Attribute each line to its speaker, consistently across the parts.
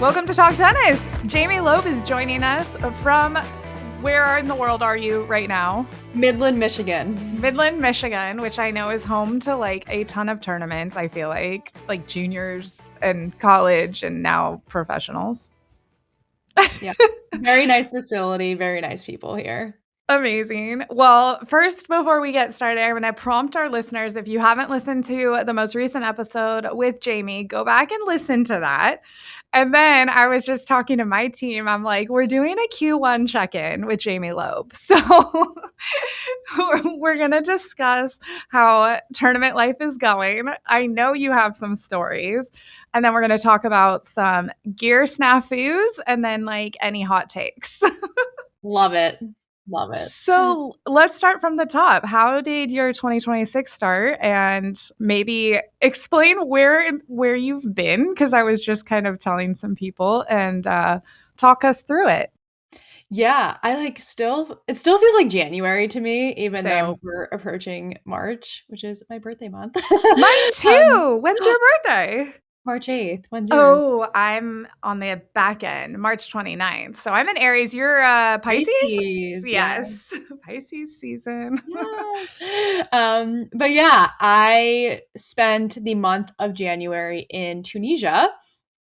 Speaker 1: Welcome to Talk Tennis. Jamie Loeb is joining us from where in the world are you right now?
Speaker 2: Midland, Michigan.
Speaker 1: Midland, Michigan, which I know is home to like a ton of tournaments, I feel like juniors and college and now professionals.
Speaker 2: Yeah. Very nice facility, very nice people here.
Speaker 1: Amazing. Well, first, before we get started, I'm going to prompt our listeners. If you haven't listened to the most recent episode with Jamie, go back and listen to that. And then I was just talking to my team. I'm like, we're doing a Q1 check-in with Jamie Loeb. So we're going to discuss how tournament life is going. I know you have some stories. And then we're going to talk about some gear snafus and then like any hot takes.
Speaker 2: Love it. Love it.
Speaker 1: So let's start from the top. How did your 2026 start? And maybe explain where you've been, because I was just kind of telling some people, and talk us through it.
Speaker 2: Yeah, it still feels like January to me, even
Speaker 1: Same.
Speaker 2: though we're approaching March, which is my birthday month.
Speaker 1: Mine too. When's your birthday?
Speaker 2: March 8th. When's yours?
Speaker 1: Oh, I'm on the back end, March 29th. So I'm an Aries. You're Pisces? Yes. Yeah. Pisces season.
Speaker 2: Yes. But yeah, I spent the month of January in Tunisia,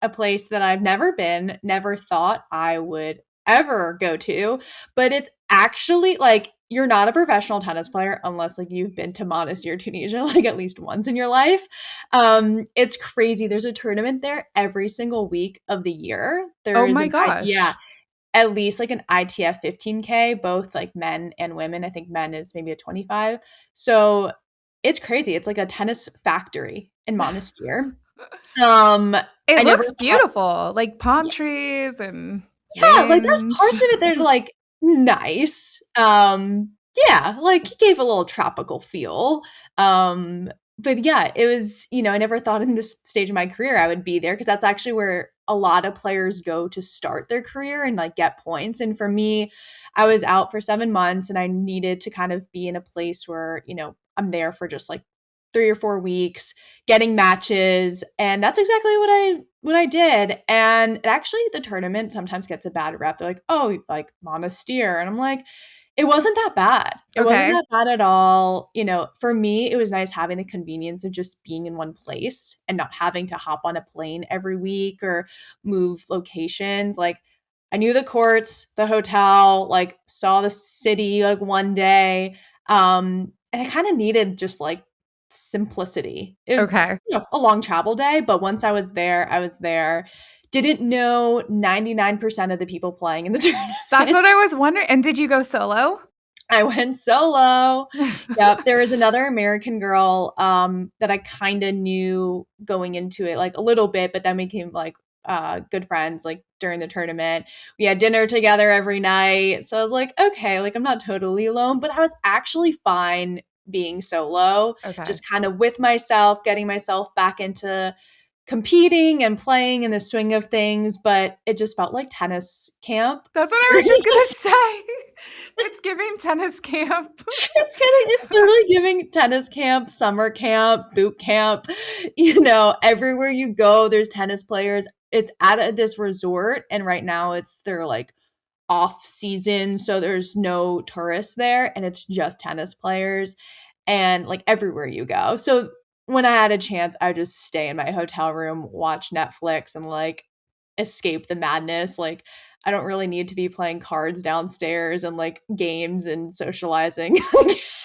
Speaker 2: a place that I've never been, never thought I would ever go to, but it's actually like you're not a professional tennis player unless like you've been to Monastir, Tunisia, like at least once in your life. It's crazy. There's a tournament there every single week of the year.
Speaker 1: Oh my gosh.
Speaker 2: Yeah, at least like an ITF 15K, both like men and women. I think men is maybe a 25. So it's crazy. It's like a tennis factory in Monastir.
Speaker 1: It looks beautiful, like palm trees and
Speaker 2: yeah, like there's parts of it that are like nice. Yeah, like he gave a little tropical feel. But yeah, it was, I never thought in this stage of my career I would be there, because that's actually where a lot of players go to start their career and like get points. And for me, I was out for 7 months and I needed to kind of be in a place where, I'm there for just like 3 or 4 weeks getting matches. And that's exactly what I did. And actually the tournament sometimes gets a bad rep. They're like, oh, like Monastir. And I'm like, it wasn't that bad. It wasn't that bad at all. For me, it was nice having the convenience of just being in one place and not having to hop on a plane every week or move locations. Like I knew the courts, the hotel, like saw the city like one day. And I kind of needed just like simplicity. It was a long travel day, but once I was there, I was there. Didn't know 99% of the people playing in the tournament.
Speaker 1: That's what I was wondering. And did you go solo?
Speaker 2: I went solo. Yep. There was another American girl that I kind of knew going into it, like a little bit, but then we became like good friends like during the tournament. We had dinner together every night. So I was like, okay, like I'm not totally alone, but I was actually fine being solo, just kind of with myself, getting myself back into competing and playing in the swing of things, but it just felt like tennis camp.
Speaker 1: That's what I was just going to say. It's giving tennis camp.
Speaker 2: It's totally giving tennis camp, summer camp, boot camp. Everywhere you go, there's tennis players. It's at this resort, and right now they're like off season, so there's no tourists there, and it's just tennis players, and like everywhere you go. So when I had a chance, I would just stay in my hotel room, watch Netflix, and like escape the madness. Like I don't really need to be playing cards downstairs and like games and socializing.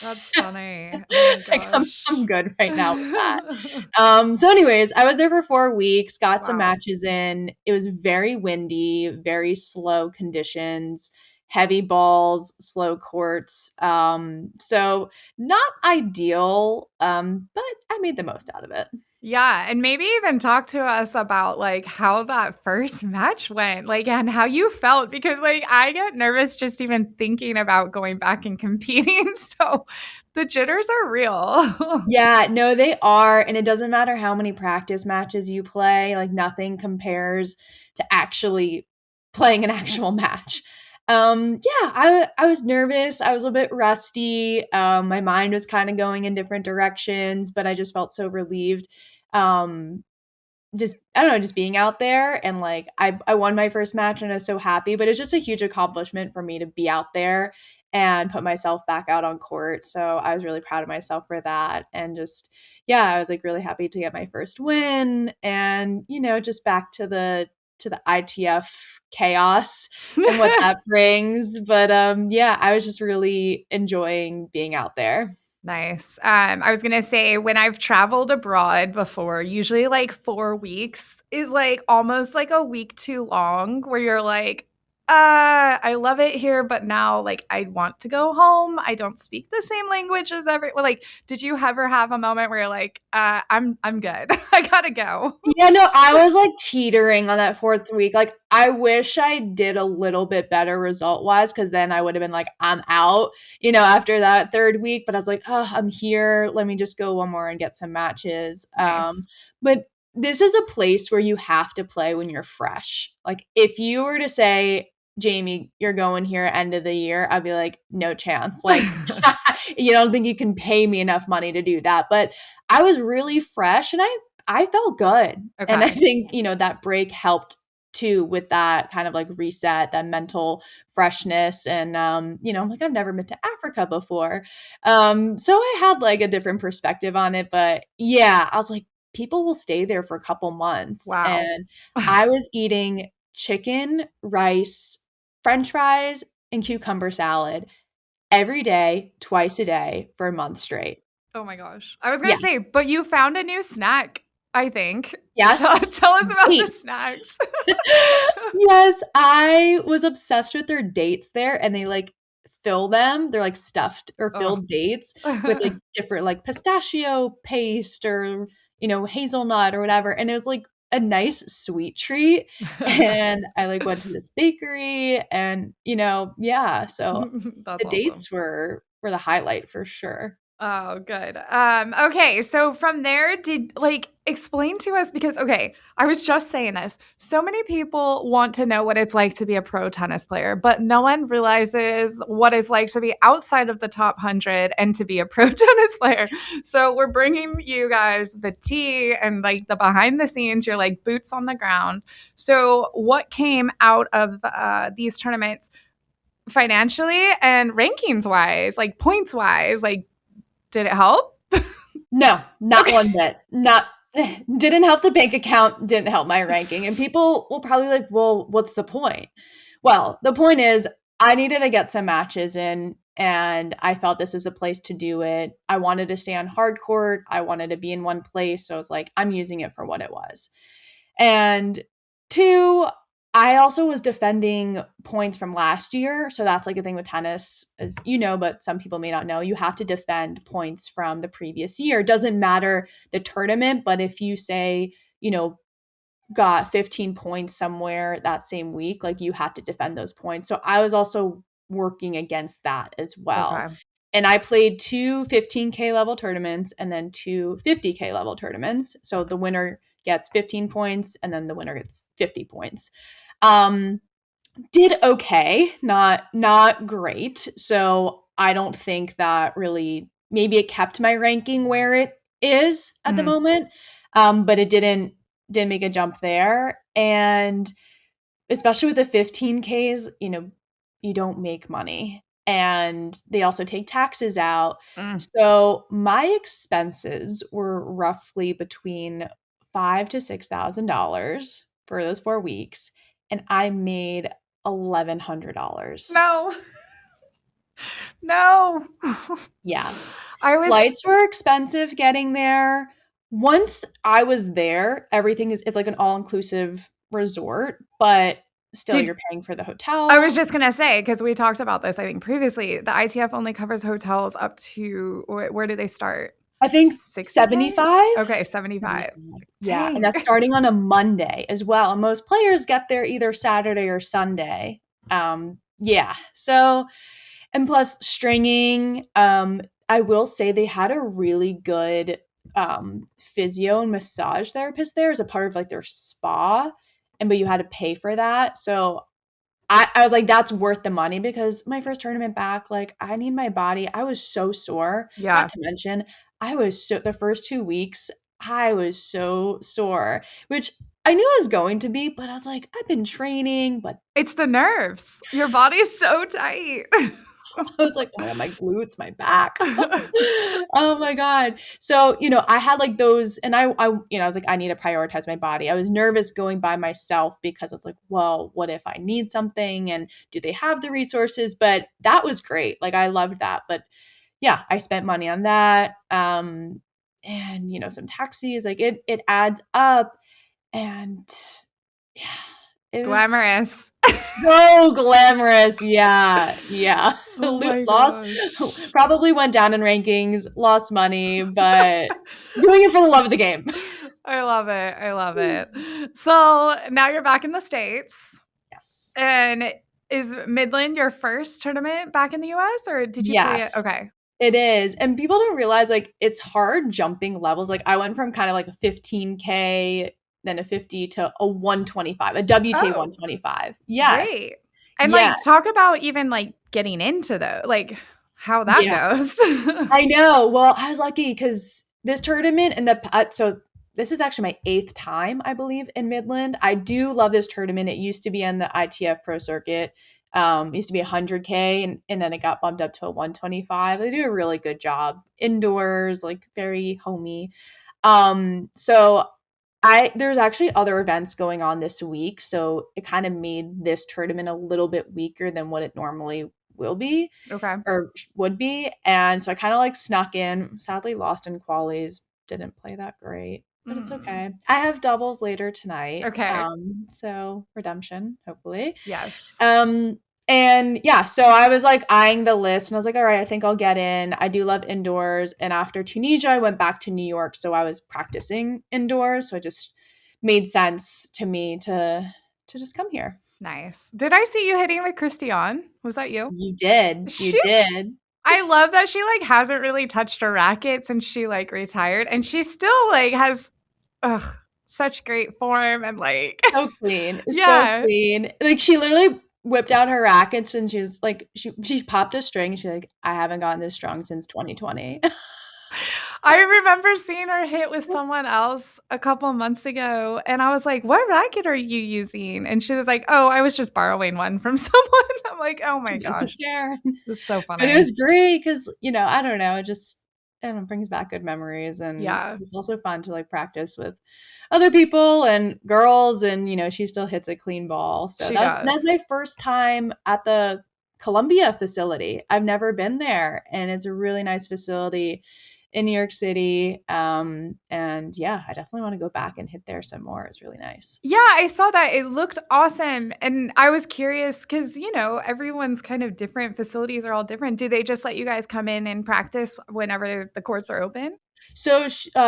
Speaker 1: That's funny. Oh
Speaker 2: like I'm good right now with that. So anyways, I was there for 4 weeks, got some matches in. It was very windy, very slow conditions, heavy balls, slow courts. So not ideal, but I made the most out of it.
Speaker 1: Yeah, and maybe even talk to us about like how that first match went, like, and how you felt, because like I get nervous just even thinking about going back and competing. So the jitters are real.
Speaker 2: Yeah, no, they are. And it doesn't matter how many practice matches you play, like nothing compares to actually playing an actual match. I was nervous. I was a bit rusty. My mind was kind of going in different directions, but I just felt so relieved. just I don't know, just being out there, and like I won my first match and I was so happy, but it's just a huge accomplishment for me to be out there and put myself back out on court. So I was really proud of myself for that, and just yeah, I was like really happy to get my first win, and just back to the ITF chaos and what that brings. But yeah, I was just really enjoying being out there.
Speaker 1: Nice. I was gonna say when I've traveled abroad before, usually like 4 weeks is like almost like a week too long where you're like, I love it here, but now like I want to go home. I don't speak the same language as everyone. Like, did you ever have a moment where you're like, I'm good. I gotta go.
Speaker 2: Yeah, no, I was like teetering on that fourth week. Like, I wish I did a little bit better result wise, because then I would have been like, I'm out, after that third week. But I was like, oh, I'm here. Let me just go one more and get some matches.
Speaker 1: Nice.
Speaker 2: But this is a place where you have to play when you're fresh. Like, if you were to say, Jamie, you're going here end of the year, I'd be like, no chance. Like, you don't think you can pay me enough money to do that. But I was really fresh, and I felt good. And I
Speaker 1: Okay.
Speaker 2: think, that break helped too with that kind of like reset, that mental freshness. And, like I've never been to Africa before. So I had like a different perspective on it. But yeah, I was like, people will stay there for a couple months.
Speaker 1: Wow.
Speaker 2: And I was eating chicken, rice, French fries, and cucumber salad every day, twice a day for a month straight.
Speaker 1: Oh my gosh. I was
Speaker 2: Yeah.
Speaker 1: gonna say, but you found a new snack, I think.
Speaker 2: Yes.
Speaker 1: Tell us about the
Speaker 2: Dates.
Speaker 1: snacks.
Speaker 2: Yes, I was obsessed with their dates there, and they like fill them. They're like stuffed or
Speaker 1: Oh.
Speaker 2: filled dates with like different like pistachio paste or hazelnut or whatever. And it was like a nice sweet treat. And I like went to this bakery, and yeah, so
Speaker 1: That's
Speaker 2: the
Speaker 1: awesome.
Speaker 2: dates were the highlight for sure.
Speaker 1: Oh, good. Okay, so from there, did like explain to us because okay, I was just saying this. So many people want to know what it's like to be a pro tennis player, but no one realizes what it's like to be outside of the top 100 and to be a pro tennis player. So we're bringing you guys the tea and like the behind the scenes, you're like boots on the ground. So what came out of these tournaments financially and rankings wise, like points wise, like did it help?
Speaker 2: No, not
Speaker 1: Okay.
Speaker 2: one bit. Not didn't help the bank account, didn't help my ranking. And people will probably like, well, what's the point? Well, the point is I needed to get some matches in, and I felt this was a place to do it. I wanted to stay on hard court. I wanted to be in one place. So I was like, I'm using it for what it was. And two, I also was defending points from last year. So that's like a thing with tennis, as you know, but some people may not know. You have to defend points from the previous year. It doesn't matter the tournament, but if you say, got 15 points somewhere that same week, like you have to defend those points. So I was also working against that as well.
Speaker 1: Okay.
Speaker 2: And I played two 15K level tournaments and then two 50K level tournaments. So the winner gets 15 points and then the winner gets 50 points. Um, did okay, not great. So I don't think that really maybe it kept my ranking where it is at the
Speaker 1: Mhm.
Speaker 2: moment. But it didn't make a jump there. And especially with the 15Ks, you don't make money. And they also take taxes out.
Speaker 1: Mm.
Speaker 2: So my expenses were roughly between five to $6,000 for those 4 weeks, and I made $1,100.
Speaker 1: No. No.
Speaker 2: Yeah.
Speaker 1: I was
Speaker 2: Flights were expensive getting there. Once I was there, everything is it's like an all-inclusive resort, but still
Speaker 1: did
Speaker 2: you're paying for the
Speaker 1: I was
Speaker 2: hotel.
Speaker 1: just gonna say, because we talked about this, I think previously, the ITF only covers hotels up to where do they start?
Speaker 2: I think
Speaker 1: 60K?
Speaker 2: 75?
Speaker 1: Okay, 75.
Speaker 2: 75. Yeah, and
Speaker 1: Dang.
Speaker 2: that's starting on a Monday as well. And most players get there either Saturday or Sunday. Yeah. So, and plus stringing, I will say they had a really good physio and massage therapist there as a part of like their spa. And but you had to pay for that. So I was like, that's worth the money, because my first tournament back, like I need my body. I was so sore. Not
Speaker 1: Yeah.
Speaker 2: to mention, I was so the first 2 weeks. I was so sore, which I knew I was going to be, but I was like, I've been training, but
Speaker 1: It's the nerves. Your body's so tight.
Speaker 2: I was like, oh my God, my glutes, my back. Oh my God. So, I had like those, and I was like, I need to prioritize my body. I was nervous going by myself because I was like, well, what if I need something? And do they have the resources? But that was great. Like, I loved that. But yeah, I spent money on that. And some taxis, like it adds up. And yeah, it was
Speaker 1: Glamorous.
Speaker 2: so glamorous. Yeah. Yeah.
Speaker 1: Oh my
Speaker 2: Lost,
Speaker 1: gosh.
Speaker 2: probably went down in rankings, lost money, but doing it for the love of the game.
Speaker 1: I love it. I love it. So now you're back in the States.
Speaker 2: Yes.
Speaker 1: And is Midland your first tournament back in the US or did you play it?
Speaker 2: Yes.
Speaker 1: Okay.
Speaker 2: It is. And people don't realize like it's hard jumping levels. Like I went from kind of like a 15K, then a 50 to a 125, a WTA
Speaker 1: Oh,
Speaker 2: 125. Yes.
Speaker 1: great. And like
Speaker 2: Yes.
Speaker 1: talk about even like getting into like how that
Speaker 2: Yeah.
Speaker 1: goes.
Speaker 2: I know. Well, I was lucky because this tournament and so this is actually my 8th time, I believe, in Midland. I do love this tournament. It used to be on the ITF Pro Circuit. It used to be 100K and then it got bumped up to a 125. They do a really good job indoors, like very homey. So there's actually other events going on this week, so it kind of made this tournament a little bit weaker than what it normally will be
Speaker 1: Okay.
Speaker 2: or would be. And so I kind of like snuck in, sadly lost in qualies, didn't play that great, but it's okay. I have doubles later tonight.
Speaker 1: Okay.
Speaker 2: So redemption, hopefully.
Speaker 1: Yes.
Speaker 2: And yeah, so I was like eyeing the list and I was like, all right, I think I'll get in. I do love indoors. And after Tunisia, I went back to New York. So I was practicing indoors. So it just made sense to me to just come here.
Speaker 1: Nice. Did I see you hitting with Christiane? Was that you?
Speaker 2: You did. You
Speaker 1: She's
Speaker 2: did.
Speaker 1: I love that she like hasn't really touched her racket since she like retired and she still like has such great form and like
Speaker 2: So clean. So
Speaker 1: yeah.
Speaker 2: clean. Like she literally whipped out her rackets and she was like, she popped a string and she's like, I haven't gotten this strong since 2020.
Speaker 1: I remember seeing her hit with someone else a couple months ago and I was like, "What racket are you using?" And she was like, "Oh, I was just borrowing one from someone." I'm like, "Oh my
Speaker 2: She doesn't
Speaker 1: gosh."
Speaker 2: care.
Speaker 1: That's so
Speaker 2: But it
Speaker 1: funny.
Speaker 2: was great because, I don't know, it just I don't know, brings back good memories. And
Speaker 1: Yeah,
Speaker 2: it's also fun to like practice with other people and girls. And, she still hits a clean ball. So
Speaker 1: she
Speaker 2: that's
Speaker 1: does.
Speaker 2: my first time at the Columbia facility. I've never been there. And it's a really nice facility in New York City. And yeah, I definitely want to go back and hit there some more. It's really nice.
Speaker 1: Yeah, I saw that. It looked awesome. And I was curious because, everyone's kind of different. Facilities are all different. Do they just let you guys come in and practice whenever the courts are open?
Speaker 2: So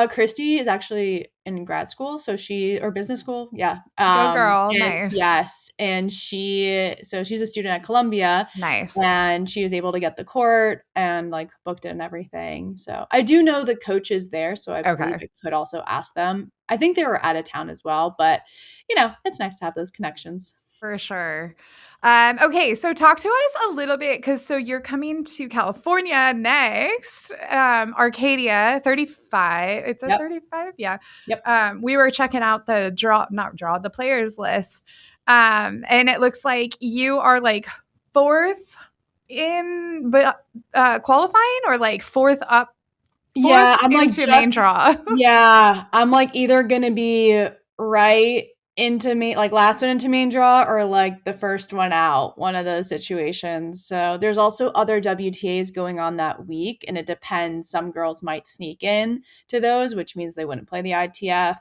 Speaker 2: Christy is actually in grad school, so or business school, yeah.
Speaker 1: Go girl.
Speaker 2: And
Speaker 1: Nice.
Speaker 2: yes, and she's a student at Columbia,
Speaker 1: Nice.
Speaker 2: and she was able to get the court and like booked it and everything. So I do know the coaches there, so I believe
Speaker 1: Okay.
Speaker 2: I could also ask them. I think they were out of town as well, but it's nice to have those connections.
Speaker 1: For sure. Okay, so talk to us a little bit because so you're coming to California next. Arcadia 35. It's a
Speaker 2: Yep.
Speaker 1: 35? Yeah.
Speaker 2: Yep.
Speaker 1: We were checking out the the players list. And it looks like you are like fourth in qualifying or like fourth
Speaker 2: Yeah, I'm like
Speaker 1: into main draw.
Speaker 2: yeah, I'm like either gonna be right into like last one into main draw or like the first one out, one of those situations. So there's also other WTAs going on that week, and it depends. Some girls might sneak in to those, which means they wouldn't play the ITF.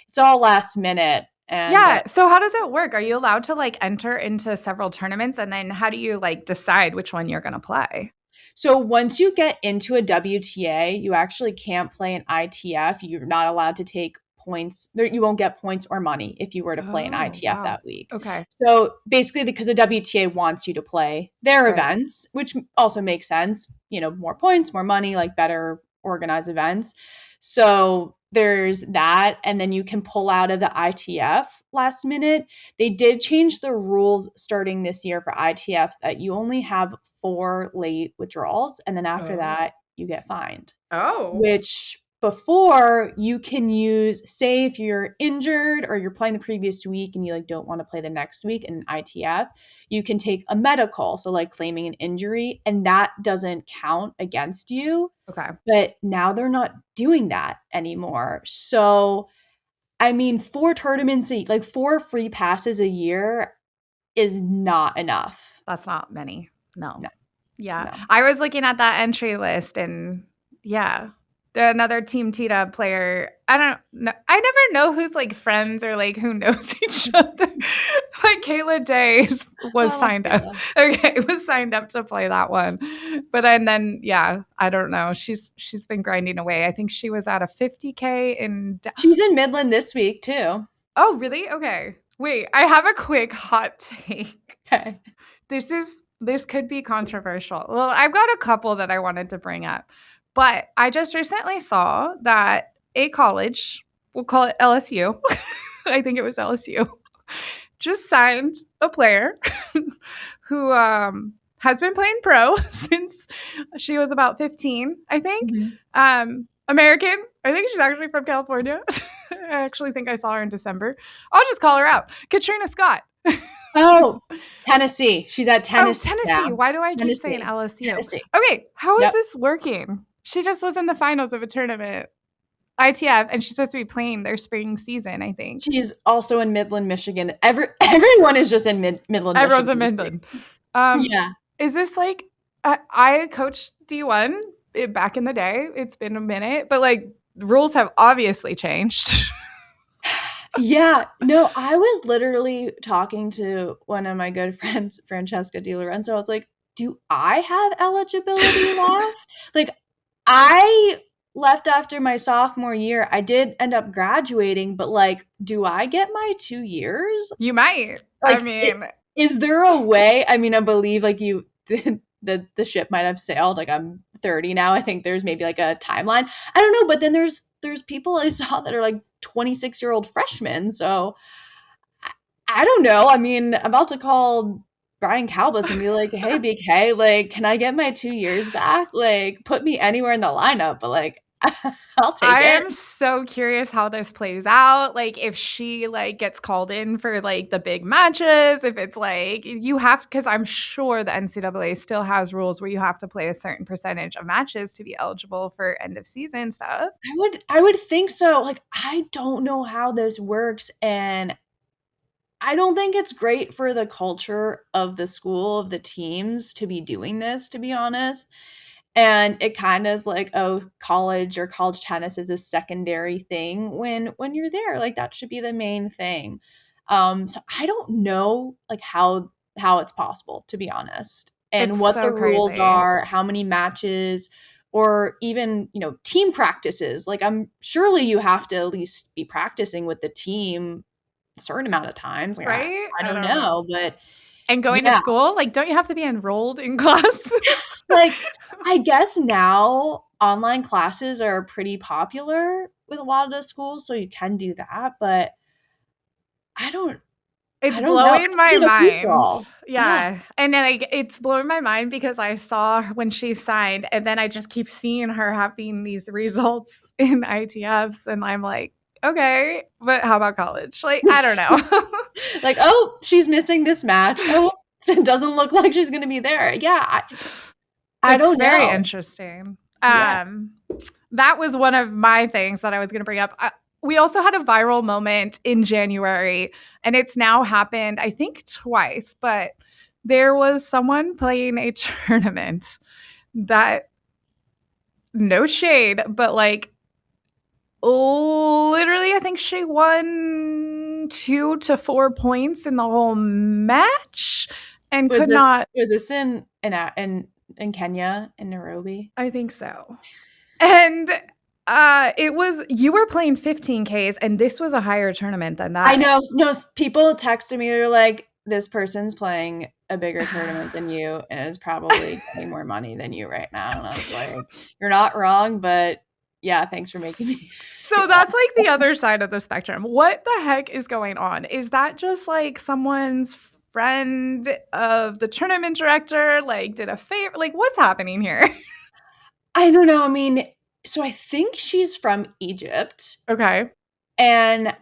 Speaker 2: It's all last minute. And
Speaker 1: Yeah. So how does it work? Are you allowed to like enter into several tournaments and then how do you like decide which one you're going to play?
Speaker 2: so once you get into a WTA, you actually can't play an ITF. You're not allowed to take points. You won't get points or money if you were to play an
Speaker 1: Oh,
Speaker 2: ITF
Speaker 1: wow.
Speaker 2: that week.
Speaker 1: Okay.
Speaker 2: So basically, because the WTA wants you to play their
Speaker 1: Right.
Speaker 2: events, which also makes sense, more points, more money, like better organized events. So there's that. And then you can pull out of the ITF last minute. They did change the rules starting this year for ITFs that you only have 4 late withdrawals. And then after
Speaker 1: Oh.
Speaker 2: that, you get fined,
Speaker 1: Oh.
Speaker 2: which before, you can use, say if you're injured or you're playing the previous week and you like don't want to play the next week in an ITF, you can take a medical, so like claiming an injury, and that doesn't count against you.
Speaker 1: Okay.
Speaker 2: But now they're not doing that anymore. So, I mean, 4 tournaments, like 4 free passes a year is not enough.
Speaker 1: That's not many. No. Yeah.
Speaker 2: No.
Speaker 1: I was looking at that entry list and yeah. Another Team Tita player. I don't know. I never know who's like friends or like who knows each other. Like Kayla Day was signed up. Okay, was signed up to play that one. But and then yeah, I don't know. She's been grinding away. I think she was at a 50K in.
Speaker 2: She's in Midland this week too.
Speaker 1: Oh really? Okay. Wait, I have a quick hot take.
Speaker 2: Okay.
Speaker 1: This could be controversial. Well, I've got a couple that I wanted to bring up. But I just recently saw that a college, we'll call it LSU, I think it was LSU, just signed a player who has been playing pro since she was about 15, I think. Mm-hmm. American. I think she's actually from California. I actually think I saw her in December. I'll just call her out. Katrina Scott.
Speaker 2: Oh, Tennessee. She's at Tennessee.
Speaker 1: Oh, Tennessee. Why do I keep saying LSU?
Speaker 2: Tennessee.
Speaker 1: Okay, how is this working? She just was in the finals of a tournament, ITF, and she's supposed to be playing their spring season, I think.
Speaker 2: She's also in Midland, Michigan. Everyone is just in Midland,
Speaker 1: Everyone's
Speaker 2: Michigan.
Speaker 1: in Midland.
Speaker 2: Yeah.
Speaker 1: Is this like, I coached D1 back in the day. It's been a minute, but like rules have obviously changed.
Speaker 2: Yeah. No, I was literally talking to one of my good friends, Francesca Di Lorenzo. I was like, do I have eligibility left? Like, I left after my sophomore year. I did end up graduating, but like, do I get my 2 years?
Speaker 1: You might.
Speaker 2: Like,
Speaker 1: I mean,
Speaker 2: is there a way? I mean, I believe like the ship might have sailed. Like I'm 30 now. I think there's maybe like a timeline. I don't know, but then there's people I saw that are like 26-year-old freshmen. So I don't know. I mean, I'm about to call Brian Calbus and be like, hey, BK, like, can I get my 2 years back? Like, put me anywhere in the lineup, but like, I'll take it.
Speaker 1: I am so curious how this plays out. Like, if she like gets called in for like the big matches, if it's like you have, because I'm sure the NCAA still has rules where you have to play a certain percentage of matches to be eligible for end of season stuff.
Speaker 2: I would think so. Like, I don't know how this works, and I don't think it's great for the culture of the school, of the teams to be doing this, to be honest. And it kind of is like, oh, college or college tennis is a secondary thing when you're there. Like that should be the main thing. So I don't know like how it's possible, to be honest. And
Speaker 1: It's
Speaker 2: what
Speaker 1: so
Speaker 2: the rules
Speaker 1: crazy.
Speaker 2: are, how many matches, or even, team practices. Like surely you have to at least be practicing with the team a certain amount of times. Like,
Speaker 1: Right?
Speaker 2: I don't know, but
Speaker 1: And going to school, like, don't you have to be enrolled in class?
Speaker 2: like, I guess now online classes are pretty popular with a lot of the schools, so you can do that, but
Speaker 1: It's
Speaker 2: I don't
Speaker 1: blowing
Speaker 2: know.
Speaker 1: my
Speaker 2: It's like a
Speaker 1: mind.
Speaker 2: free-for-all.
Speaker 1: Yeah. And then like it's blowing my mind because I saw when she signed and then I just keep seeing her having these results in ITFs and I'm like, okay, but how about college? Like, I don't know.
Speaker 2: Like, oh, she's missing this match. Oh, it doesn't look like she's going to be there. Yeah. I don't know.
Speaker 1: It's very interesting.
Speaker 2: Yeah.
Speaker 1: That was one of my things that I was going to bring up. We also had a viral moment in January, and it's now happened, I think, twice, but there was someone playing a tournament that, no shade, but like literally, I think she won 2 to 4 points in the whole match and
Speaker 2: Was this in Kenya, in Nairobi?
Speaker 1: I think so. And you were playing 15Ks and this was a higher tournament than that.
Speaker 2: I know. No, people texted me. They're like, this person's playing a bigger tournament than you and is probably getting more money than you right now. And I was like, you're not wrong, but yeah, thanks for making me.
Speaker 1: So that's like the other side of the spectrum. What the heck is going on? Is that just like someone's friend of the tournament director, like did a favor? Like what's happening here?
Speaker 2: I don't know. I mean, so I think she's from Egypt.
Speaker 1: Okay.
Speaker 2: And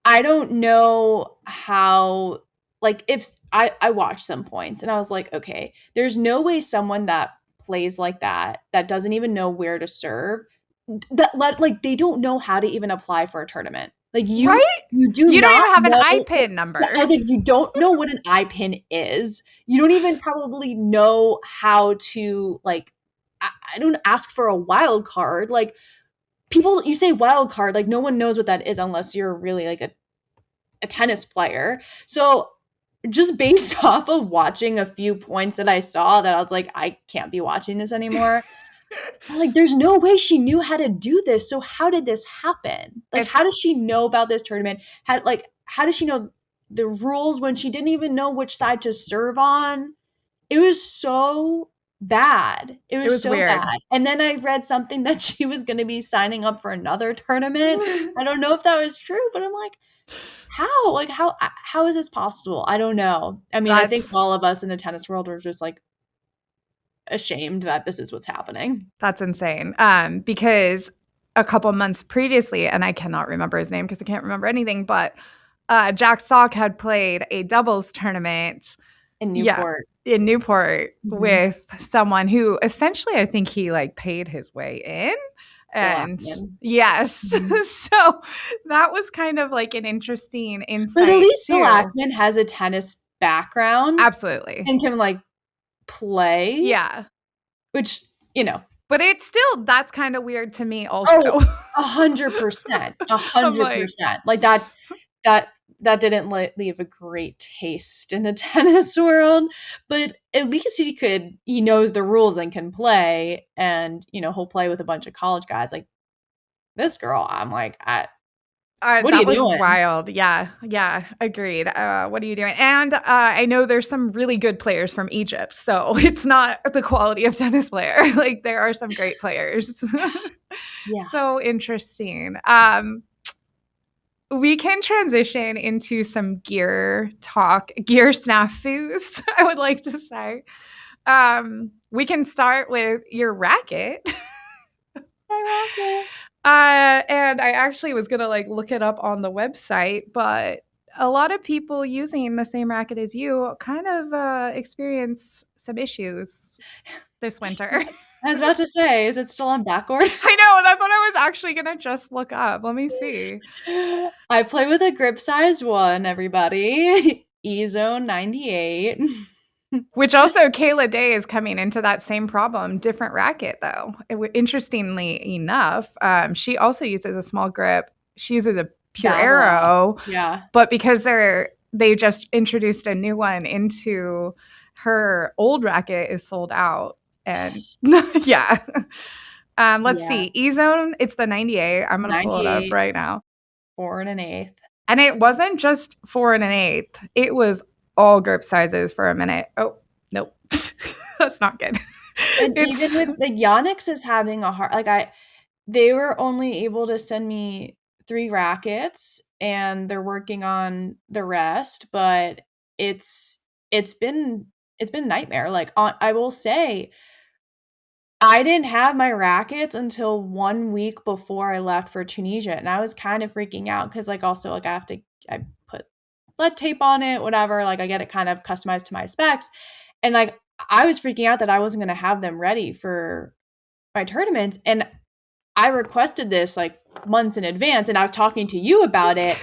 Speaker 2: I don't know how, like, if I watched some points and I was like, okay, there's no way someone that plays like that doesn't even know where to serve, like they don't know how to even apply for a tournament. Like
Speaker 1: Right?
Speaker 2: you do
Speaker 1: You don't
Speaker 2: not
Speaker 1: even have an
Speaker 2: know.
Speaker 1: IPIN number.
Speaker 2: I was like, you don't know what an IPIN is. You don't even probably know how to, like, I don't ask for a wild card. Like, people, you say wild card, like no one knows what that is unless you're really like a tennis player. So just based off of watching a few points that I saw, that I was like, I can't be watching this anymore. Like, there's no way she knew how to do this. So how did this happen? Like, how does she know about this tournament? How does she know the rules when she didn't even know which side to serve on? It was so bad. It was so
Speaker 1: weird.
Speaker 2: bad. And then I read something that she was going to be signing up for another tournament. I don't know if that was true, but I'm like, how? Like, how is this possible? I don't know. I mean, I think all of us in the tennis world were just like ashamed that this is what's happening.
Speaker 1: That's insane. Because a couple months previously, and I cannot remember his name because I can't remember anything, but Jack Sock had played a doubles tournament
Speaker 2: in Newport.
Speaker 1: In Newport with someone who essentially, I think he like paid his way in. And yes, so that was kind of like an interesting insight.
Speaker 2: But at least Bill Ackman has a tennis background.
Speaker 1: Absolutely.
Speaker 2: And can like play.
Speaker 1: Yeah.
Speaker 2: Which, you know.
Speaker 1: But it's still, that's kind of weird to me also.
Speaker 2: Oh, 100%. 100%. Like that didn't leave a great taste in the tennis world, but at least he knows the rules and can play, and, you know, he'll play with a bunch of college guys. Like, this girl, I'm like, what are you doing?
Speaker 1: Wild. Yeah. Agreed. What are you doing? And I know there's some really good players from Egypt, so it's not the quality of tennis player. Like, there are some great players. Yeah. So interesting. We can transition into some gear talk, gear snafoos, I would like to say. We can start with your racket.
Speaker 2: My racket.
Speaker 1: And I actually was going to like look it up on the website, but a lot of people using the same racket as you kind of experience some issues this winter.
Speaker 2: I was about to say, is it still on backorder?
Speaker 1: I know, that's what I was actually going to just look up. Let me see.
Speaker 2: I play with a grip size 1, everybody. E-Zone 98.
Speaker 1: Which also, Kayla Day is coming into that same problem. Different racket, though. Interestingly enough, she also uses a small grip. She uses a Pure Arrow.
Speaker 2: Yeah.
Speaker 1: But because they just introduced a new one into her old racket is sold out. And yeah. Let's see. E-Zone, it's the 98. I'm going to pull it up right now.
Speaker 2: 4 1/8.
Speaker 1: And it wasn't just 4 1/8. It was all grip sizes for a minute. Oh, nope. That's not good.
Speaker 2: And even with, like, Yonex is having a hard, like, they were only able to send me 3 rackets and they're working on the rest, but it's been a nightmare. Like, I will say, I didn't have my rackets until 1 week before I left for Tunisia, and I was kind of freaking out because, like, also, like, I put lead tape on it, whatever, like, I get it kind of customized to my specs, and, like, I was freaking out that I wasn't gonna have them ready for my tournaments, and I requested this, like, months in advance, and I was talking to you about it,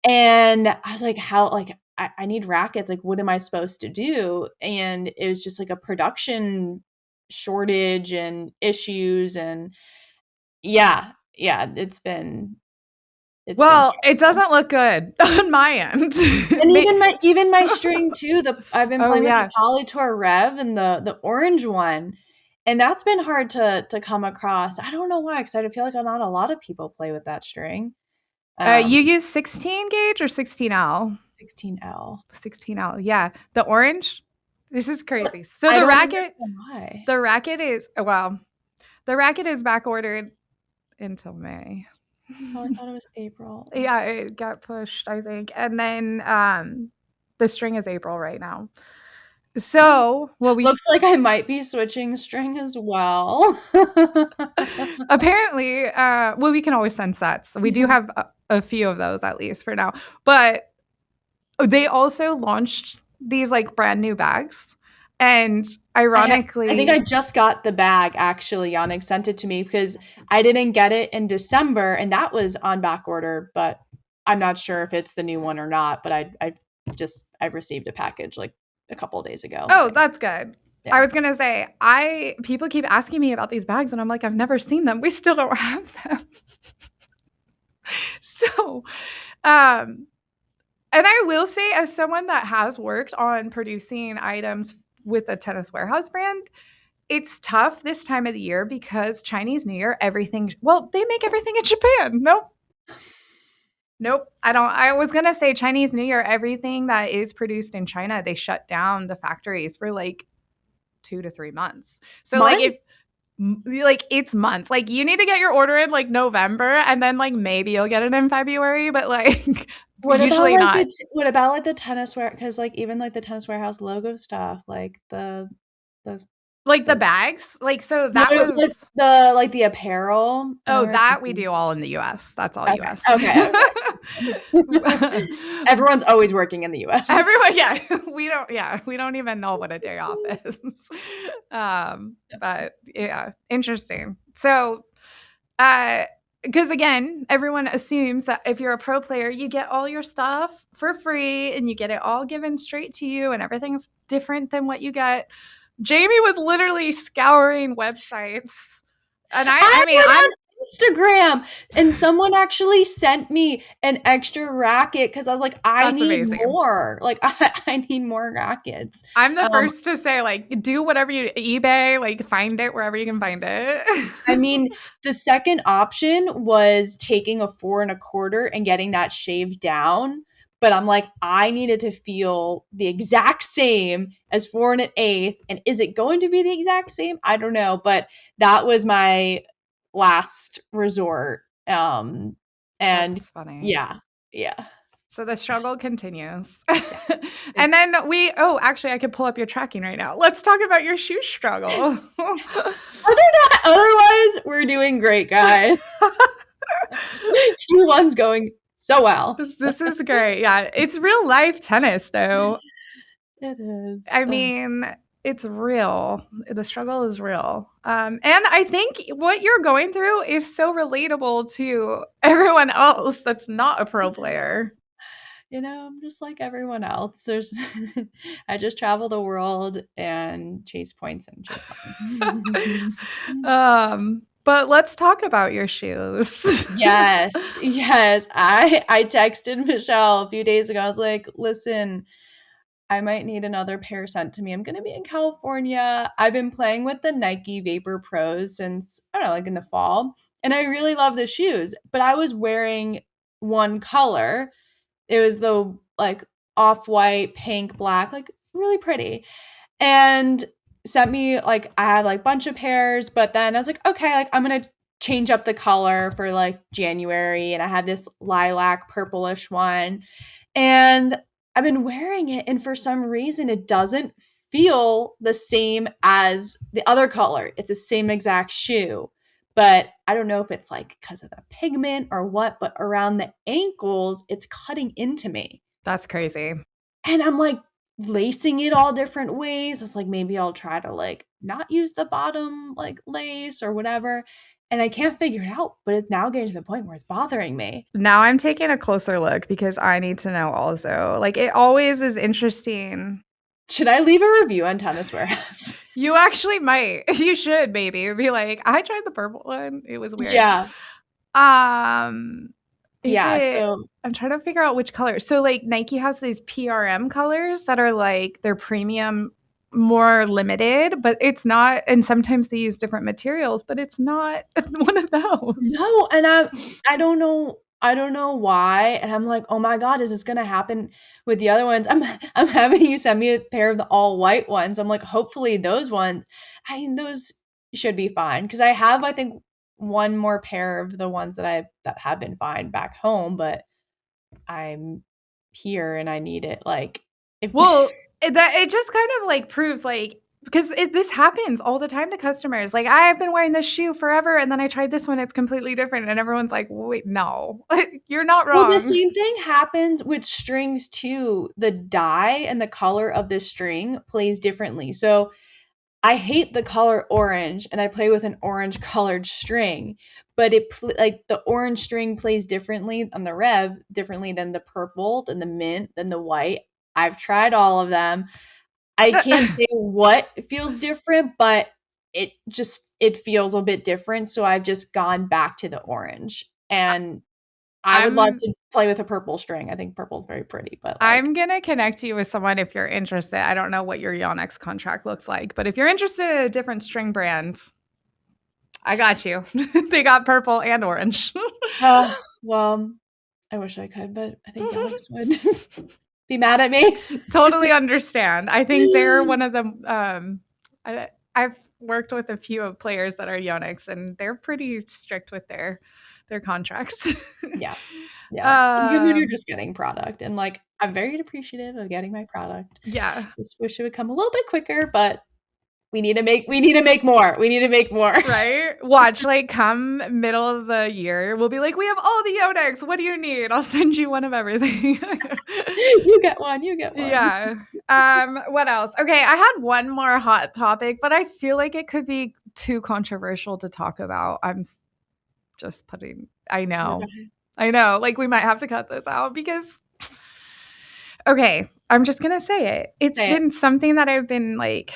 Speaker 2: and I was like, how, like, I need rackets, like, what am I supposed to do? And it was just, like, a production shortage and issues, and it's been
Speaker 1: it doesn't look good on my end.
Speaker 2: And even my string too, I've been playing with the Polytour Rev and the orange one, and that's been hard to come across. I don't know why, because I feel like not a lot of people play with that string.
Speaker 1: You use 16 gauge or 16L?
Speaker 2: 16L.
Speaker 1: 16L, yeah. The orange? This is crazy. So the racket is back ordered until May.
Speaker 2: Oh, I thought it was April.
Speaker 1: Yeah, it got pushed, I think. And then the string is April right now. So, well,
Speaker 2: Looks like I might be switching string as well.
Speaker 1: apparently, well, we can always send sets. We do have a few of those at least for now. But they also launched these like brand new bags. And ironically,
Speaker 2: I think I just got the bag actually. Yannick sent it to me because I didn't get it in December and that was on back order, but I'm not sure if it's the new one or not. But I received a package like a couple of days ago.
Speaker 1: oh, that's good.
Speaker 2: Yeah.
Speaker 1: I was gonna say, people keep asking me about these bags, and I'm like, I've never seen them. We still don't have them. So, and I will say, as someone that has worked on producing items with a Tennis Warehouse brand, it's tough this time of the year because Chinese New Year, they make everything in Japan. Nope. I don't. I was going to say Chinese New Year, everything that is produced in China, they shut down the factories for like 2 to 3 months. So
Speaker 2: Months?
Speaker 1: it's months. Like you need to get your order in like November and then like maybe you'll get it in February, but like usually not.
Speaker 2: What about like the tennis wear? Because like even like the Tennis Warehouse logo stuff, like those
Speaker 1: Like the bags? Like so that
Speaker 2: like
Speaker 1: was
Speaker 2: the apparel.
Speaker 1: that we do all in the US. That's all
Speaker 2: Okay.
Speaker 1: US.
Speaker 2: Okay. Everyone's always working in the US.
Speaker 1: Everyone, we don't even know what a day off is. But yeah, interesting. So, because again, everyone assumes that if you're a pro player, you get all your stuff for free and you get it all given straight to you, and everything's different than what you get. Jamie was literally scouring websites, and I mean, I'm
Speaker 2: Instagram, and someone actually sent me an extra racket because I was like, I need
Speaker 1: amazing.
Speaker 2: more. Like, I need more rackets.
Speaker 1: I'm the first to say, like, do whatever you eBay, like, find it wherever you can find it.
Speaker 2: I mean, the second option was taking a 4 1/4 and getting that shaved down. But I'm like, I needed to feel the exact same as 4 1/8. And is it going to be the exact same? I don't know. But that was my last resort. And
Speaker 1: That's funny.
Speaker 2: Yeah.
Speaker 1: So the struggle continues. And then actually, I could pull up your tracking right now. Let's talk about your shoe struggle.
Speaker 2: Otherwise, we're doing great, guys. Q1's going so well.
Speaker 1: This is great. Yeah. It's real life tennis, though.
Speaker 2: It is.
Speaker 1: I mean, it's real. The struggle is real. And I think what you're going through is so relatable to everyone else that's not a pro player.
Speaker 2: You know, I'm just like everyone else. I just travel the world and chase points and chase
Speaker 1: money. But let's talk about your shoes.
Speaker 2: Yes. I texted Michelle a few days ago. I was like, listen, I might need another pair sent to me. I'm going to be in California. I've been playing with the Nike Vapor Pros since, I don't know, like in the fall. And I really love the shoes, but I was wearing one color. It was the like off-white, pink, black, like really pretty. And sent me like I had like a bunch of pairs, but then I was like, okay, like I'm gonna change up the color for like January, and I have this lilac purplish one. And I've been wearing it, and for some reason it doesn't feel the same as the other color. It's the same exact shoe. But I don't know if it's like because of the pigment or what, but around the ankles, it's cutting into me.
Speaker 1: That's crazy.
Speaker 2: And I'm like lacing it all different ways. It's like maybe I'll try to like not use the bottom like lace or whatever. And I can't figure it out, but it's now getting to the point where it's bothering me.
Speaker 1: Now I'm taking a closer look because I need to know also. Like it always is interesting.
Speaker 2: Should I leave a review on Tennis Warehouse?
Speaker 1: You actually might. You should maybe be like, I tried the purple one. It was weird.
Speaker 2: Yeah.
Speaker 1: So I'm trying to figure out which color. So like Nike has these PRM colors that are like they're premium, more limited, but it's not. And sometimes they use different materials, but it's not one of those.
Speaker 2: No, and I don't know. I don't know why. And I'm like, oh my God, is this gonna happen with the other ones? I'm having you send me a pair of the all white ones. I'm like, hopefully those ones, those should be fine. Cause I have, I think, one more pair of the ones that have been fine back home, but I'm here and I need it. Like,
Speaker 1: well, it just kind of like proves like, because this happens all the time to customers. Like, I've been wearing this shoe forever, and then I tried this one, it's completely different, and everyone's like, wait, no, you're not
Speaker 2: Well, the
Speaker 1: wrong.
Speaker 2: same thing happens with strings too. The dye and the color of the string plays differently. So I hate the color orange, and I play with an orange colored string, but like the orange string plays differently on the rev, differently than the purple, than the mint, than the white. I've tried all of them. I can't say what feels different, but it feels a bit different. So I've just gone back to the orange, and I would love
Speaker 1: I'm
Speaker 2: to play with a purple string. I think purple's very pretty, but like,
Speaker 1: I'm gonna connect you with someone if you're interested. I don't know what your Yonex contract looks like, but if you're interested in a different string brand, I got you. They got purple and orange.
Speaker 2: well, I wish I could, but I think Alex would be mad at me.
Speaker 1: Totally understand. I think they're one of the I've worked with a few players that are Yonex, and they're pretty strict with their contracts.
Speaker 2: Yeah. Yeah. Even when you're just getting product, and like, I'm very appreciative of getting my product.
Speaker 1: Yeah.
Speaker 2: Just wish it would come a little bit quicker, but we need to make more. We need to make more.
Speaker 1: Right? Watch, like, come middle of the year, we'll be like, we have all the Yonex. What do you need? I'll send you one of everything.
Speaker 2: You get one.
Speaker 1: Yeah. What else? Okay, I had one more hot topic, but I feel like it could be too controversial to talk about. I'm just putting, I know. Like, we might have to cut this out because, okay, I'm just going to say it. It's been something that I've been like,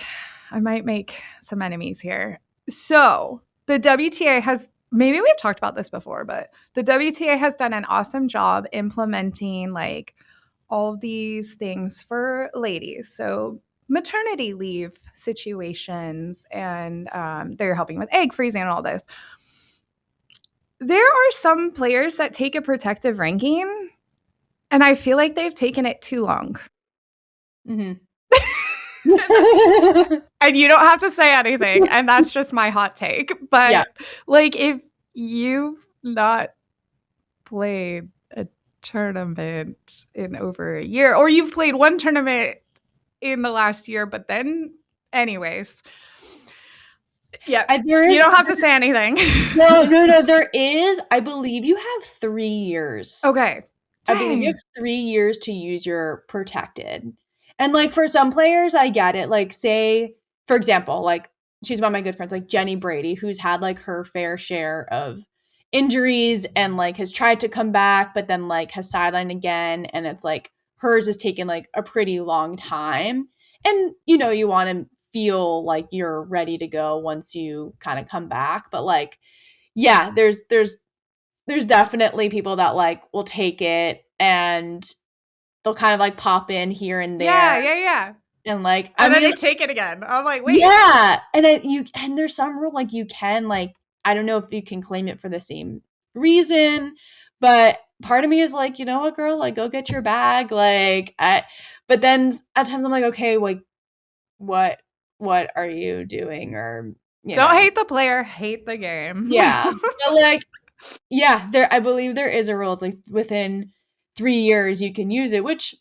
Speaker 1: I might make some enemies here. So the WTA has, maybe we've talked about this before, but the WTA has done an awesome job implementing like all these things for ladies. So maternity leave situations, and they're helping with egg freezing and all this. There are some players that take a protective ranking, and I feel like they've taken it too long.
Speaker 2: Mm-hmm.
Speaker 1: And you don't have to say anything, and that's just my hot take. But yeah, like, if you've not played a tournament in over a year, or you've played one tournament in the last year, but then anyways, yeah, you don't have to say anything.
Speaker 2: No, there is, I believe you have 3 years.
Speaker 1: Okay.
Speaker 2: Dang. I believe you have 3 years to use your protected. And like, for some players, I get it. Like, say, for example, like, she's one of my good friends, like Jenny Brady, who's had like her fair share of injuries and like has tried to come back, but then like has sidelined again. And it's like hers has taken like a pretty long time. And, you know, you want to feel like you're ready to go once you kind of come back. But like, yeah, there's definitely people that like will take it, and they'll kind of like pop in here and there.
Speaker 1: Yeah.
Speaker 2: And like,
Speaker 1: and then they take it again. I'm like, wait.
Speaker 2: Yeah. And there's some rule, like, you can, like, I don't know if you can claim it for the same reason, but part of me is like, you know what, girl, like, go get your bag. Like, but then at times I'm like, okay, like, what are you doing? Or,
Speaker 1: don't hate the player, hate the game.
Speaker 2: Yeah. But like, yeah, I believe there is a rule. It's like within 3 years you can use it, which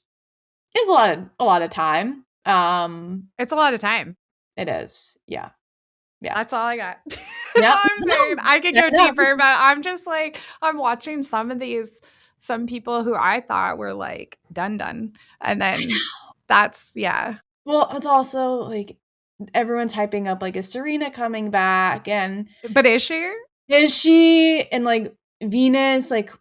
Speaker 2: is a lot of time.
Speaker 1: It's a lot of time.
Speaker 2: It is. Yeah.
Speaker 1: That's all I got.
Speaker 2: Yeah.
Speaker 1: I'm saying I could go deeper, but I'm just like, I'm watching some people who I thought were like done. And then that's, yeah.
Speaker 2: Well, it's also like everyone's hyping up like a Serena coming back,
Speaker 1: but is she?
Speaker 2: Is she? And like Venus, like,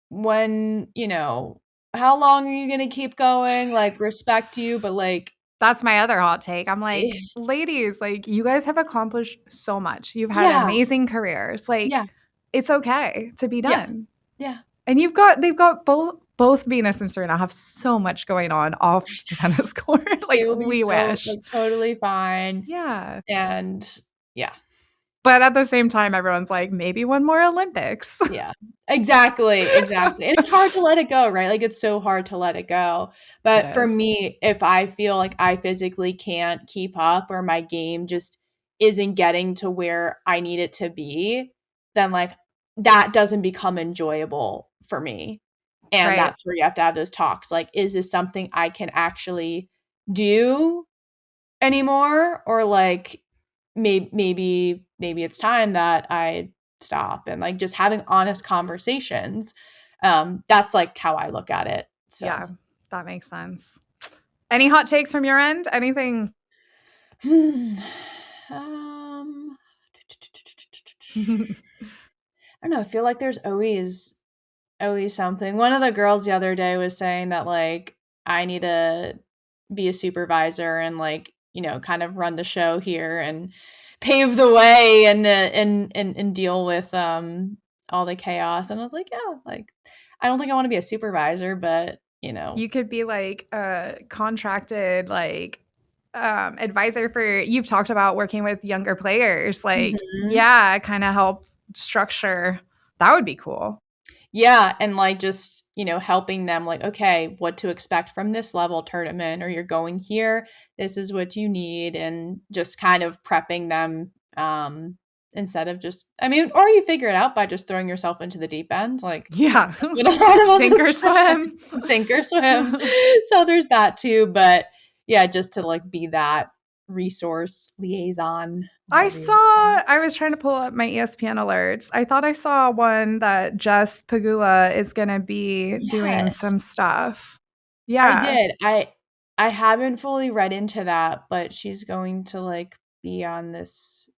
Speaker 2: when, you know, how long are you gonna keep going? Like, respect you, but like,
Speaker 1: that's my other hot take. I'm like, ladies, like, you guys have accomplished so much. You've had amazing careers. Like, it's okay to be done.
Speaker 2: Yeah.
Speaker 1: And they've got both Venus and Serena have so much going on off the tennis court. Like, we wish.
Speaker 2: Like, totally fine.
Speaker 1: Yeah.
Speaker 2: And yeah.
Speaker 1: But at the same time, everyone's like, maybe one more Olympics.
Speaker 2: Yeah, exactly. And it's hard to let it go, right? Like, it's so hard to let it go. But for me, if I feel like I physically can't keep up, or my game just isn't getting to where I need it to be, then like, that doesn't become enjoyable for me. And that's where you have to have those talks. Like, is this something I can actually do anymore, or like maybe it's time that I stop, and like just having honest conversations. That's like how I look at it. So
Speaker 1: Yeah, that makes sense. Any hot takes from your end? Anything?
Speaker 2: um I don't know, I feel like there's always something. One of the girls the other day was saying that like I need to be a supervisor and like, kind of run the show here and pave the way and deal with all the chaos. And I was like, yeah, like I don't think I want to be a supervisor, but
Speaker 1: You could be like a contracted like advisor for, you've talked about working with younger players, like
Speaker 2: mhm.
Speaker 1: yeah, kind of help structure. That would be cool.
Speaker 2: Yeah, and like just, helping them like, okay, what to expect from this level tournament, or you're going here, this is what you need, and just kind of prepping them instead of just, I mean, or you figure it out by just throwing yourself into the deep end. Like
Speaker 1: Yeah.
Speaker 2: that's what a lot of us
Speaker 1: Sink or swim.
Speaker 2: sink or swim. So there's that too, but yeah, just to like be that resource liaison, whatever you want.
Speaker 1: I was trying to pull up my ESPN alerts. I thought I saw one that Jess Pagula is going to be doing some
Speaker 2: Yes.
Speaker 1: stuff.
Speaker 2: I
Speaker 1: Yeah.
Speaker 2: did. I haven't fully read into that, but she's going to like be on this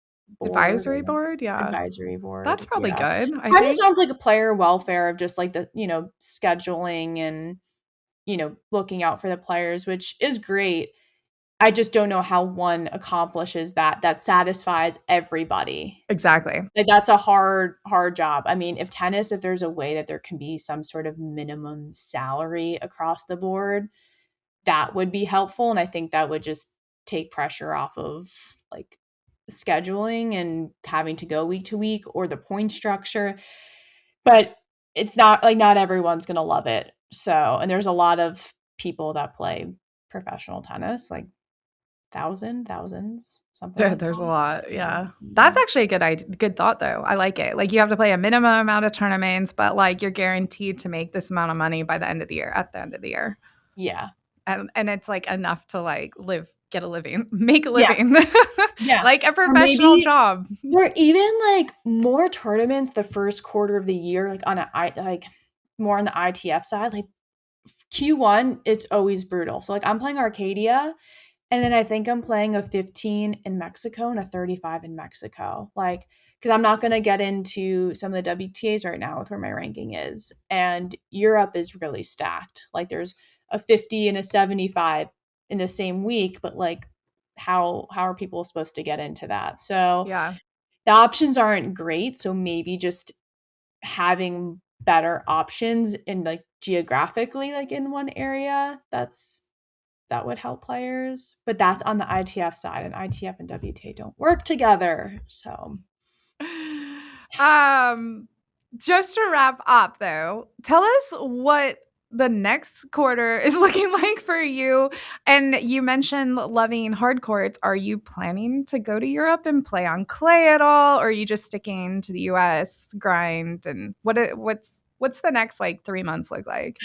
Speaker 2: board
Speaker 1: Advisory
Speaker 2: or
Speaker 1: board. Yeah.
Speaker 2: advisory
Speaker 1: That's
Speaker 2: board.
Speaker 1: probably
Speaker 2: Yeah.
Speaker 1: good, I
Speaker 2: Kind of
Speaker 1: think.
Speaker 2: sounds like a player welfare of just like the, scheduling and, looking out for the players, which is great. I just don't know how one accomplishes that satisfies everybody.
Speaker 1: Exactly.
Speaker 2: Like that's a hard job. I mean, if there's a way that there can be some sort of minimum salary across the board, that would be helpful, and I think that would just take pressure off of like scheduling and having to go week to week or the point structure. But it's not like not everyone's going to love it. So, and there's a lot of people that play professional tennis, like thousands, something
Speaker 1: Yeah,
Speaker 2: like
Speaker 1: there's a
Speaker 2: that.
Speaker 1: lot.
Speaker 2: So,
Speaker 1: Yeah. That's
Speaker 2: yeah.
Speaker 1: actually a good thought though. I like it. Like you have to play a minimum amount of tournaments, but like you're guaranteed to make this amount of money by the end of the year, at the end of the year.
Speaker 2: Yeah.
Speaker 1: And it's like enough to like get a living, make a
Speaker 2: Yeah.
Speaker 1: living.
Speaker 2: Yeah.
Speaker 1: Like a
Speaker 2: Or
Speaker 1: professional
Speaker 2: maybe
Speaker 1: job.
Speaker 2: or even like more tournaments the first quarter of the year, like on a I like more on the ITF side, like Q1, it's always brutal. So like I'm playing Arcadia, and then I think I'm playing a 15 in Mexico and a 35 in Mexico. Like, because I'm not going to get into some of the WTAs right now with where my ranking is. And Europe is really stacked. Like there's a 50 and a 75 in the same week, but like how are people supposed to get into that? So
Speaker 1: Yeah.
Speaker 2: the options aren't great. So maybe just having better options in like geographically, like in one area, that would help players. But that's on the ITF side, and ITF and WTA don't work together. So
Speaker 1: Um, just to wrap up though, tell us what the next quarter is looking like for you. And you mentioned loving hard courts. Are you planning to go to Europe and play on clay at all? Or are you just sticking to the US grind? And what's the next like 3 months look like?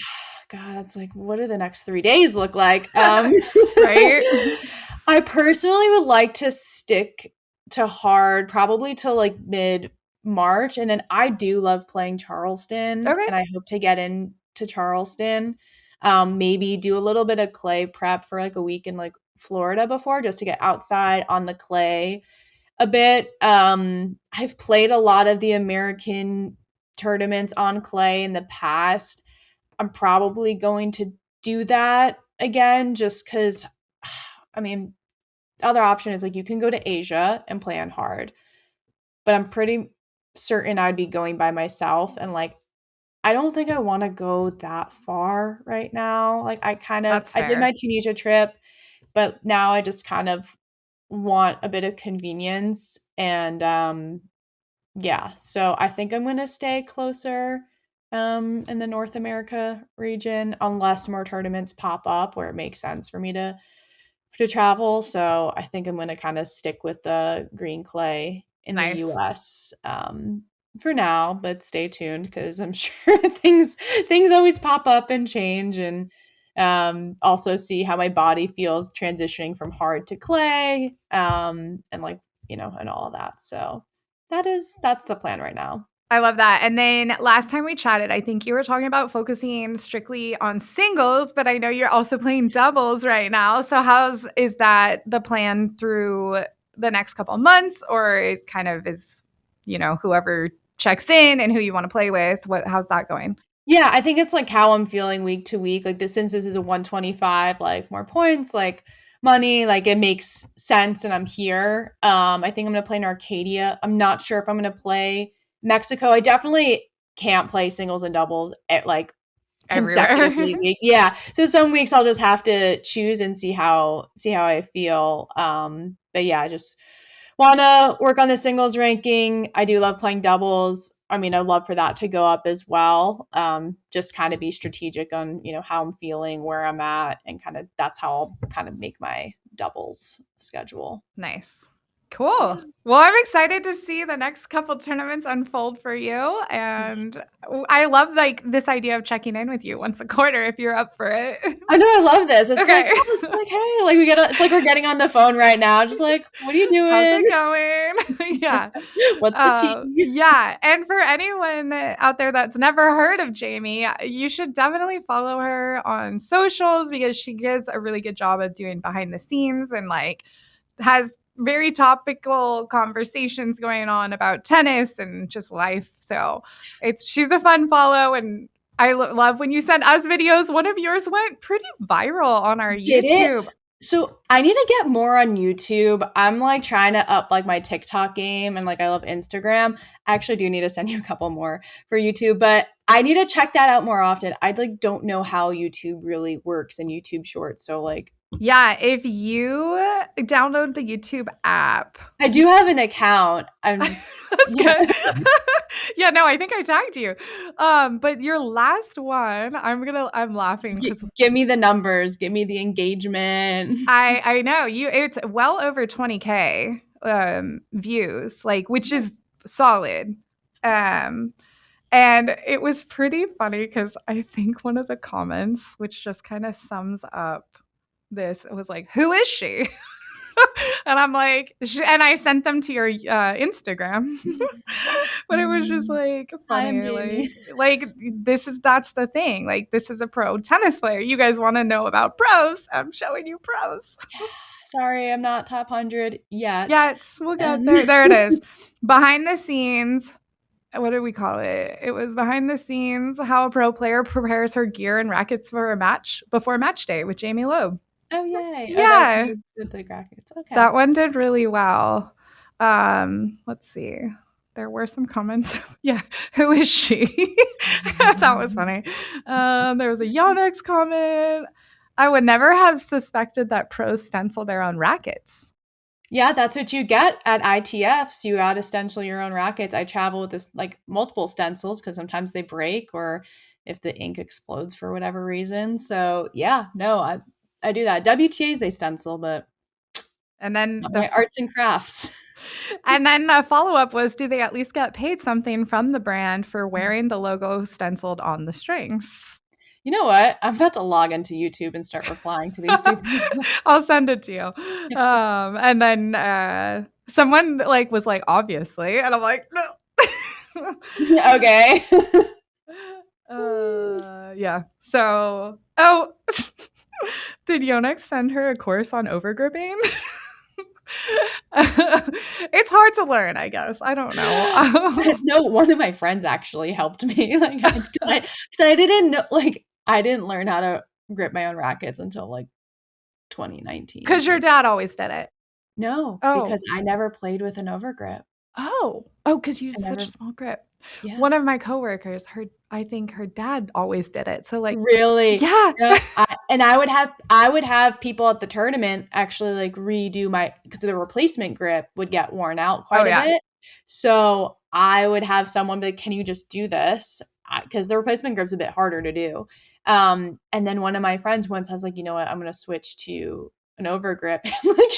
Speaker 2: God, it's like, what do the next 3 days look like?
Speaker 1: Right?
Speaker 2: I personally would like to stick to hard, probably till like mid March. And then I do love playing Charleston,
Speaker 1: Okay.
Speaker 2: and I hope to get into Charleston. Maybe do a little bit of clay prep for like a week in like Florida before, just to get outside on the clay a bit. I've played a lot of the American tournaments on clay in the past. I'm probably going to do that again just because, I mean, the other option is like you can go to Asia and play on hard, but I'm pretty certain I'd be going by myself. And like, I don't think I want to go that far right now. Like,
Speaker 1: That's
Speaker 2: I did
Speaker 1: fair.
Speaker 2: my Tunisia trip, but now I just kind of want a bit of convenience. And yeah, so I think I'm gonna stay closer in the North America region unless more tournaments pop up where it makes sense for me to travel. So I think I'm gonna kind of stick with the green clay in the
Speaker 1: Nice.
Speaker 2: US for now, but stay tuned because I'm sure things always pop up and change, and Also see how my body feels transitioning from hard to clay, and like, and all of that. So that's the plan right now.
Speaker 1: I love that. And then last time we chatted, I think you were talking about focusing strictly on singles, but I know you're also playing doubles right now. So is that the plan through the next couple of months, or it kind of is, whoever checks in and who you want to play with? How's that going?
Speaker 2: Yeah, I think it's like how I'm feeling week to week. Like since this is a 125, like more points, like money, like it makes sense and I'm here. I think I'm gonna play in Arcadia. I'm not sure if I'm gonna play Mexico. I definitely can't play singles and doubles at like consecutively. Yeah. So some weeks I'll just have to choose and see how I feel. But yeah, I just want to work on the singles ranking. I do love playing doubles. I mean, I'd love for that to go up as well. Just kind of be strategic on, how I'm feeling, where I'm at, and kind of that's how I'll kind of make my doubles schedule.
Speaker 1: Nice. Cool. Well, I'm excited to see the next couple tournaments unfold for you. And I love like this idea of checking in with you once a quarter if you're up for it.
Speaker 2: I know, I love this. It's okay. Like, hey, like it's like we're getting on the phone right now. Just like, what are you doing?
Speaker 1: How's it going? Yeah.
Speaker 2: What's the tea?
Speaker 1: Yeah. And for anyone out there that's never heard of Jamie, you should definitely follow her on socials because she does a really good job of doing behind the scenes and like has very topical conversations going on about tennis and just life. So she's a fun follow. And I love when you send us videos. One of yours went pretty viral on our YouTube.
Speaker 2: So I need to get more on YouTube. I'm like trying to up like my TikTok game and like I love Instagram. I actually do need to send you a couple more for YouTube, but I need to check that out more often. I like don't know how YouTube really works in YouTube Shorts. So like,
Speaker 1: yeah, if you download the YouTube app.
Speaker 2: I do have an account. I'm just
Speaker 1: good. Yeah, no, I think I tagged you. But your last one, I'm laughing.
Speaker 2: Give me the numbers, give me the engagement.
Speaker 1: I know it's well over 20K views, like, which is solid. And it was pretty funny because I think one of the comments, which just kind of sums up this, it was like, who is she? And I'm like, and I sent them to your Instagram, but it was just like funny. Like that's the thing. Like, this is a pro tennis player. You guys want to know about pros? I'm showing you pros.
Speaker 2: Sorry, I'm not top 100 yet.
Speaker 1: We'll get there. There it is. Behind the scenes. What did we call it? It was behind the scenes, how a pro player prepares her gear and rackets for a match before match day with Jamie Loeb.
Speaker 2: Oh, yay.
Speaker 1: Yeah.
Speaker 2: With the graphics. Okay.
Speaker 1: That one did really well. Let's see. There were some comments. Yeah. Who is she? That was funny. There was a Yonex comment. I would never have suspected that pros stencil their own rackets.
Speaker 2: Yeah, that's what you get at ITFs. You got to stencil your own rackets. I travel with this like multiple stencils because sometimes they break or if the ink explodes for whatever reason. So yeah, no, I do that. WTAs they stencil, but
Speaker 1: and then
Speaker 2: my arts and crafts.
Speaker 1: And then a follow-up was, do they at least get paid something from the brand for wearing the logo stenciled on the strings?
Speaker 2: You know what? I'm about to log into YouTube and start replying to these people.
Speaker 1: I'll send it to you. Yes. And then someone like was like, obviously, and I'm like, no.
Speaker 2: Okay.
Speaker 1: Yeah. So, did Yonex send her a course on overgripping? It's hard to learn, I guess. I don't know.
Speaker 2: No, one of my friends actually helped me. Like, I didn't know, like, I didn't learn how to grip my own rackets until like 2019.
Speaker 1: Because your dad always did it.
Speaker 2: No, because I never played with an overgrip.
Speaker 1: Because you use such a small grip. Yeah. One of my coworkers, I think her dad always did it. So like,
Speaker 2: really,
Speaker 1: yeah.
Speaker 2: I would have people at the tournament actually like redo because the replacement grip would get worn out quite a bit. So I would have someone be like, "Can you just do this?" Because the replacement grip's a bit harder to do. And then one of my friends once was like, "You know what? I'm going to switch to an overgrip." Like,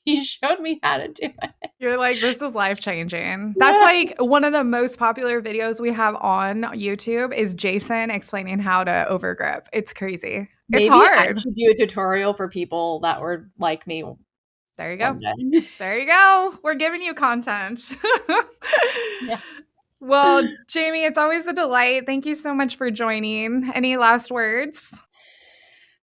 Speaker 2: he showed me how to do it.
Speaker 1: You're like, this is life-changing. That's like one of the most popular videos we have on YouTube is Jason explaining how to overgrip. It's crazy.
Speaker 2: Maybe
Speaker 1: it's hard.
Speaker 2: I should do a tutorial for people that were like me.
Speaker 1: There you go. There you go. We're giving you content.
Speaker 2: Yes.
Speaker 1: Well, Jamie, it's always a delight. Thank you so much for joining. Any last words?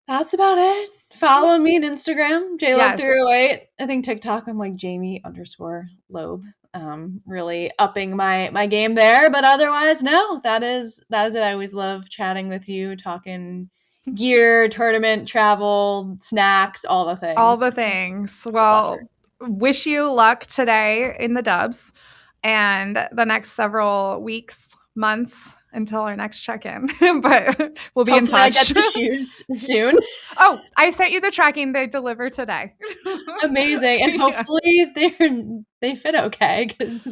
Speaker 2: That's about it. Follow me on Instagram, JLoeb308. I think TikTok, I'm like Jamie_Loeb. Really upping my game there. But otherwise, no, that is it. I always love chatting with you, talking gear, tournament, travel, snacks, all the things.
Speaker 1: All the things. Well, wish you luck today in the dubs and the next several weeks, months until our next check-in. But we'll be in touch.
Speaker 2: I get the shoes soon.
Speaker 1: Oh, I sent you the tracking. They deliver today.
Speaker 2: Amazing. And hopefully they fit okay. Because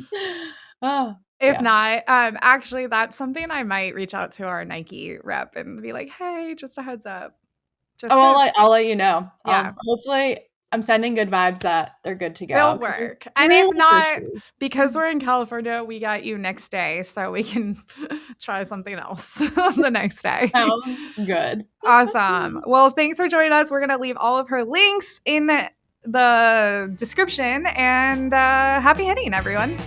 Speaker 1: if not, actually, that's something I might reach out to our Nike rep and be like, hey, just a heads up.
Speaker 2: I'll let you know.
Speaker 1: Yeah.
Speaker 2: Hopefully I'm sending good vibes that they're good to go.
Speaker 1: They'll work. And if not, because we're in California, we got you next day, so we can try something else the next day.
Speaker 2: Sounds good.
Speaker 1: Awesome. Well, thanks for joining us. We're going to leave all of her links in the description, and happy hitting, everyone.